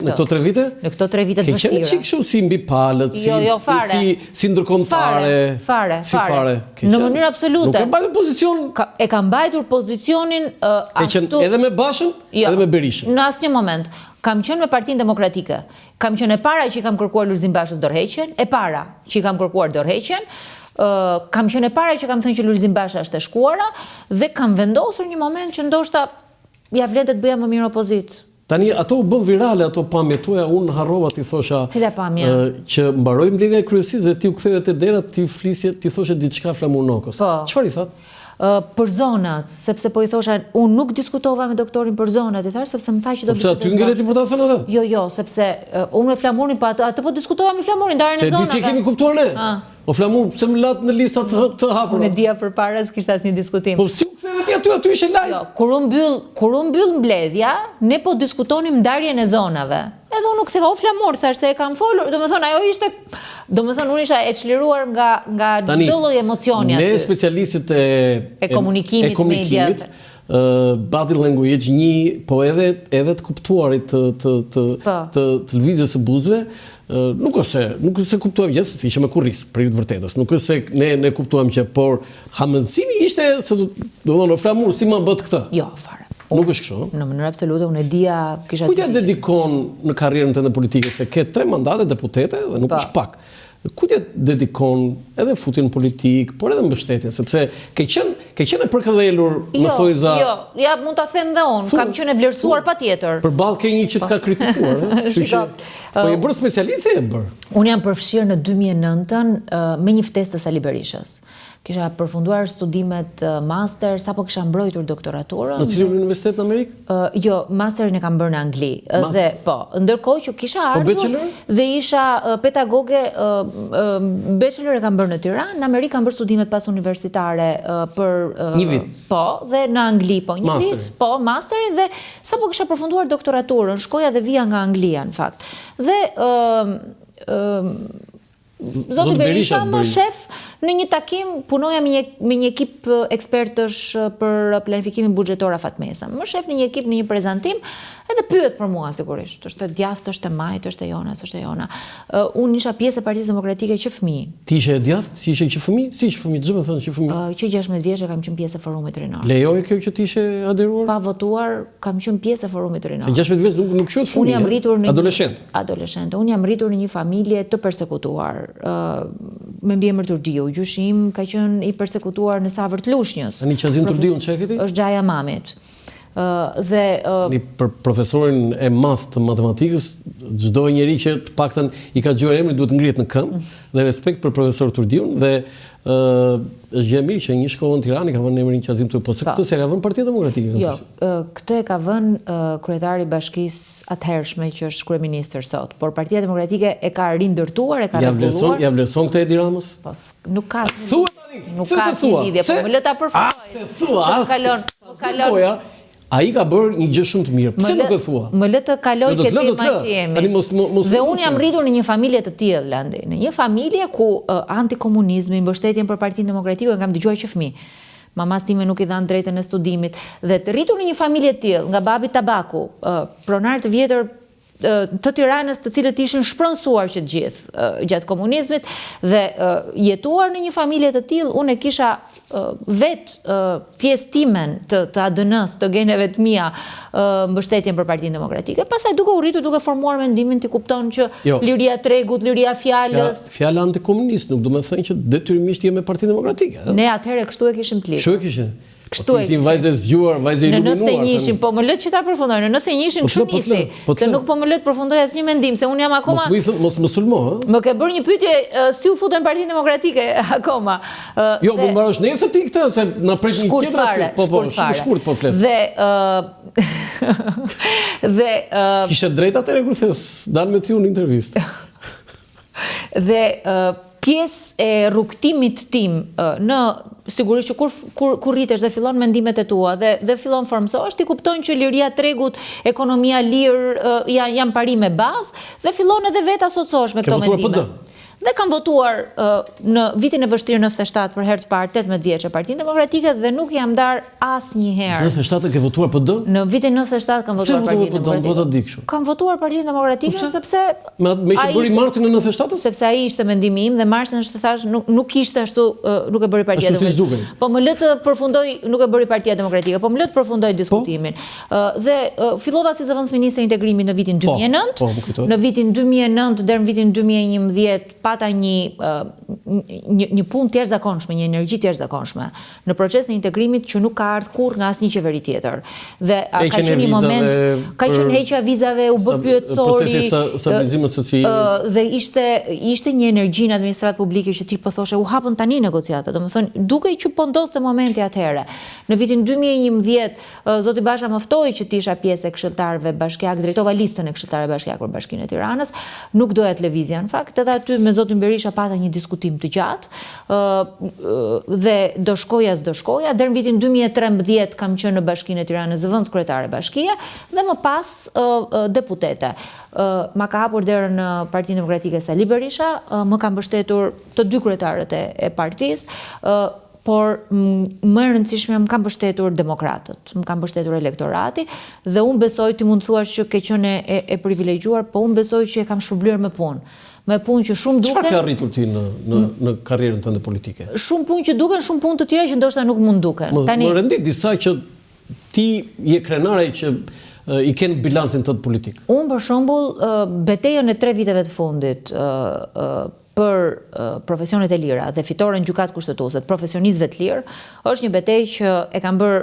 Në këto 3 vite? Në këto 3 vite të vështira. Ke qenë çik kështu si mbi palët, si ndërkombëtare. Fare. Në mënyrë absolute. Nuk e mbajtur pozicion. E ka mbajtur pozicionin ashtu. Edhe me Bashën, edhe me Berishën. Në asnjë moment. Kam qenë me Partinë Demokratike. Kam qenë e para që i kam kërkuar Lulzim Bashës dorëheqjen, e para që i kam kërkuar dorëheqjen. Kam qenë e para që kam thënë që Lulzim Basha është e shkuara dhe kam vendosur një moment që ndoshta ja vlen të bëja më mirë opozit. Tani ato u bën virale ato pamjet tuaja, unë harrova ti thosha Cila pamje? Që mbaroi mbledhja e kryesisë dhe ti u ktheve te dera ti flisje, ti thoshe diçka Flamurnokës. Çfarë i that? Për zonat, sepse po i thosha, unë nuk diskutova me doktorin për zonat, i thash sepse më tha që do bisedoj. Pse aty ngeleti për ta thënë atë? Jo, sepse unë me Flamurin atë po diskutova me Flamurin ndarjen e zonave. Se disi kemi kuptuar ne. O Flamur, pse më lat në lista të hapura? Unë e dija përpara s'kishte asnjë diskutim. Po si u ktheve ti aty ishe live? Jo, kur u mbyll mbledhja, ne po diskutonim ndarjen e zonave. Edhe unë nuk theva, o Flamur, thash se e kam folur, domethënë ajo ishte, domethënë unë isha e çliruar nga çdo lloj emocioni aty. Ne specialistët e komunikimit mediat, body language, po edhe të kuptuarit të lëvizjes së buzëve, nuk është se kuptuam gjithë, se ishte me kurris, për të vërtetës. Nuk është se ne kuptuam që, por hamendësimi ishte se do thonë Flamur si ma bët këtë. Jo, fare. Nuk është kështu. Në mënyrë absolute, unë e dija kisha. Kujt ja dedikon në karrierën tënde politike, se ke 3 mandate deputete dhe nuk është pak. Kujt ja dedikon edhe futjen politik, por edhe mbështetjen, sepse ke qenë e përkëdhelur, më thoj za. Jo, mund ta them dhe unë, kam qenë e vlerësuar patjetër. Përballë ke një që të ka kritikuar, po e bërë specialiste e bërë. Unë jam përfshirë në 2009-ën me një ftesë të Sali Berishës. Kisha përfunduar studimet master, sapo kisha mbrojtur doktoraturën. Në cilin universitet në Amerikë? Jo, masterin e kam bërë në Angli. Dhe po, ndërkohë që kisha ardhur dhe isha pedagoge, bachelor e kam bërë në Tiranë, në Amerikë kam bërë studimet pas universitare për një vit. Po, dhe në Angli po një vit, po masterin dhe sapo kisha përfunduar doktoraturën, shkoja dhe vija nga Anglia në fakt. Dhe Zoti Berisha më shef në një takim, punoja me një ekip ekspertësh për planifikimin buxhetor afat mesa. Më shef në një ekip në një prezantim edhe pyet për mua sigurisht. Është djathtë, është e majt, është e jona, s'është e jona. Unë isha pjesë e Partisë Demokratike që fëmijë. Ti ishe e djathtë? Ti ishe që fëmijë? Si që fëmijë? Ç'më thënë që fëmijë? Që 16 vjeç kam qenë pjesë e forumit rinor. Lejoje kjo që ti ishe aderuar? Pa votuar, kam qenë pjesë e forumit rinor. Se 16 vjeç nuk quhet fëmijë. Unë jam rritur në adoleshent. Unë jam rritur në një familje të përsekutuar. Me mbiemër Turdiu, gjyshim ka qenë i përsekutuar në Savër të Lushnjës. Tani Qazim Turdiu në çe këti? Është xhaja mamit. Për profesorin e math të matematikës, çdo njeri që të paktën i ka dëgjuar emrin duhet ngrihet në këmbë dhe respekt për profesor Turdiun dhe është gjë mirë që një shkollë në Tiranë ka vënë emrin Qazim Turdiu, po se këtë se ka vënë Partia Demokratike. Jo, këtë e ka vënë kryetari i bashkisë atëhershme që është kryeministër sot, por Partia Demokratike e ka rindërtuar, e ka rregulluar. Ja vlerëson këtë Edi Ramës? Po, nuk ka. Thuaj tani. Nuk ka lidhje, po më lë ta përfundoj. Kalon. Ai ka bërë një gjë shumë të mirë. Pse nuk e thua? Më lë të kaloj këtë tema që jemi. Dhe unë jam rritur në një familje të tillë, Landi. Në një familje ku antikomunizmi, mbështetjen për Partinë Demokratike e kam dëgjuar që fëmijë. Mamas time nuk i dhan drejtën e studimit dhe të rritur në një familje të tillë, nga babi Tabaku, pronar të vjetër të Tiranës, të cilët ishin shpronësuar që të gjithë gjatë komunizmit dhe jetuar në një familje të tillë, unë e kisha vetë pjesë timen të ADN-s, të geneve të mia, mbështetjen për Partinë Demokratike. Pastaj duke u rritur, duke formuar mendimin, ti kupton që liria tregut, liria fjalës. Fjala antikomunist nuk do të thënë që detyrimisht je me Partinë Demokratike. Ne atëherë kështu e kishim të lidhur. Kështu e kishim. Kështu e kishim vajzë zgjuar, vajzë iluminuar. Në 91-shin, po më lë që ta përfundoj. Në 91-shin kështu nisi, se nuk po më lë të përfundoj asnjë mendim, se unë jam akoma. Mos më sulmo, ha? Më ke bërë një pyetje si u futën Partinë Demokratike akoma. Jo, më mbarosh nesër ti këtë, se na pret një tjetër aty. Po, shkurt po flet. Dhe kishe drejt atëherë kur thes, dal me ty në intervistë. Dhe pjesë e rrugtimit tim në sigurisht që kur rritesh dhe fillon mendimet e tua dhe fillon formsohesh, ti kupton që liria tregut, ekonomia lirë janë parime bazë dhe fillon edhe vetë asociohesh me këto mendime. dhe kam votuar në vitin e vështirë 97 për herë të parë 18 vjeç e Partinë Demokratike dhe nuk jam ndar asnjëherë. 97 ke votuar PD? Në vitin 97 kam votuar Partinë Demokratike. Kam votuar Partinë Demokratike sepse me që bëri marsin në 97? Sepse ai ishte mendimi im dhe marsin është thash nuk ishte ashtu, nuk e bëri Partia Demokratike. Po më lë të përfundoj, nuk e bëri Partia Demokratike, po më lë të përfundoj diskutimin. Dhe fillova si zëvendësministër integrimit në vitin 2009. Në vitin 2009 deri në vitin 2011 pata një punë të jashtëzakonshme, një energji të jashtëzakonshme në procesin e integrimit që nuk ka ardhur kurrë nga asnjë qeveri tjetër. Dhe ka qenë një moment, ka qenë heqja vizave, u bë pyetësori, dhe ishte një energji në administratë publike që ti po thoshe u hapën tani negociata. Domethënë, dukej që po ndodhte momenti atëherë. Në vitin 2011 zoti Basha më ftoi që të isha pjesë e këshilltarëve bashkiak, drejtova listën e këshilltarëve bashkiak për Bashkinë e Tiranës. Nuk doja televizia në fakt, edhe aty me zotin Berisha pata një diskutim të gjatë dhe do shkoja s'do shkoja. Deri në vitin 2013 kam qenë në Bashkinë e Tiranës zëvendës kryetare bashkie dhe më pas deputete. Ma ka hapur derën në Partinë Demokratike Sali Berisha, më kanë mbështetur të dy kryetarët e partisë, por më e rëndësishme më kanë mbështetur demokratët, më kanë mbështetur elektorati dhe unë besoj, ti mund të thuash që ke qenë e privilegjuar, po unë besoj që e kam shpërblyer me punë. Me punë që shumë duken. Çfarë ke arritur ti në karrierën tënde politike? Shumë punë që duken, shumë punë të tjera që ndoshta nuk mund duken. Më rendit disa që ti je krenare që i kenë bilancin tënd politik. Unë për shembull betejën e 3 viteve të fundit për profesionet e lira dhe fitoren gjykatë kushtetuese të profesionistëve të lirë, është një betejë që e kam bërë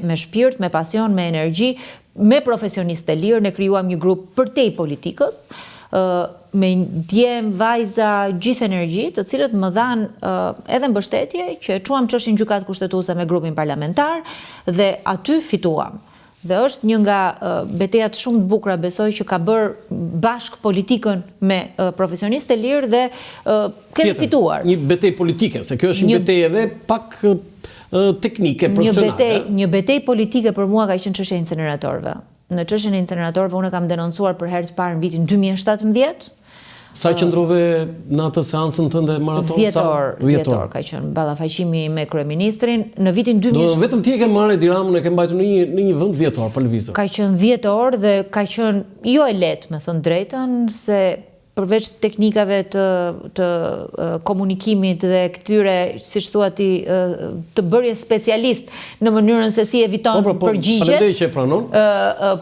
me shpirt, me pasion, me energji, me profesionistë të lirë. Ne krijuam një grup përtej politikës, me djem, vajza, gjithë energji, të cilët më dhanë edhe mbështetje që e çuam çështjen gjykatë kushtetuese me grupin parlamentar dhe aty fituam. Dhe është një nga betejat shumë të bukura, besoj, që ka bërë bashk politikën me profesionistë të lirë dhe kemi fituar. Një betejë politike, se kjo është një betejë edhe pak teknike, profesionale. Një betejë politike për mua ka qenë çështja e incineratorëve. Në çështjen e incineratorëve unë kam denoncuar për herë të parë në vitin 2017. Sa qëndrove në atë seancën tënde maraton? 10 orë ka qenë ballafaqimi me kryeministrin. Në vitin 2017. Vetëm ti e ke marrë Edi Ramën e ke mbajtur në një vend 10 orë për lëvizje. Ka qenë 10 orë dhe ka qenë jo e lehtë, me thënë drejtën, se përveç teknikave të komunikimit dhe këtyre, siç thua ti, të bërje specialist në mënyrën se si eviton përgjigjet. Faleminderit që e pranon.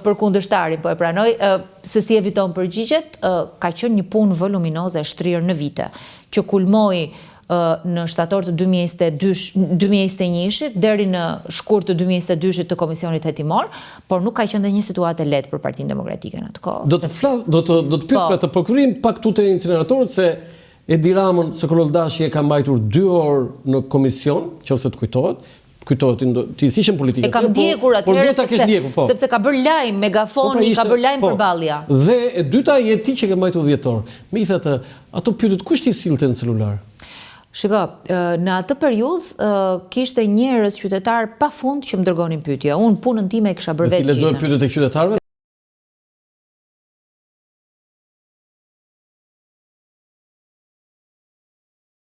Për kundërshtarin po e pranoj, se si eviton përgjigjet, ka qenë një punë voluminoze e shtrirë në vite, që kulmoi në shtator të 2021 deri në shkurt të 2022 të Komisionit Hetimor, por nuk ka qenë dhe një situatë lehtë për Partinë Demokratike në atë kohë. Do të pyes për të prokurim pak tutë incineratorët, se Edi Ramën së Kololdashi e ka mbajtur 2 orë në komision, nëse të kujtohet, ti s'ishen politike. E kam ndjekur atëherë sepse ka bërë lajm, megafoni, ka bërë lajm përballja. Dhe e dyta je ti që ke mbajtur 10 orë. Me i thëtë, ato pyetët kush t'i sillte në celular? Shiko, në atë periudhë kishte njerëz qytetar pafund që më dërgonin pyetje. Unë punën time e kisha bërë vetë. Ti lexoj pyetjet e qytetarëve?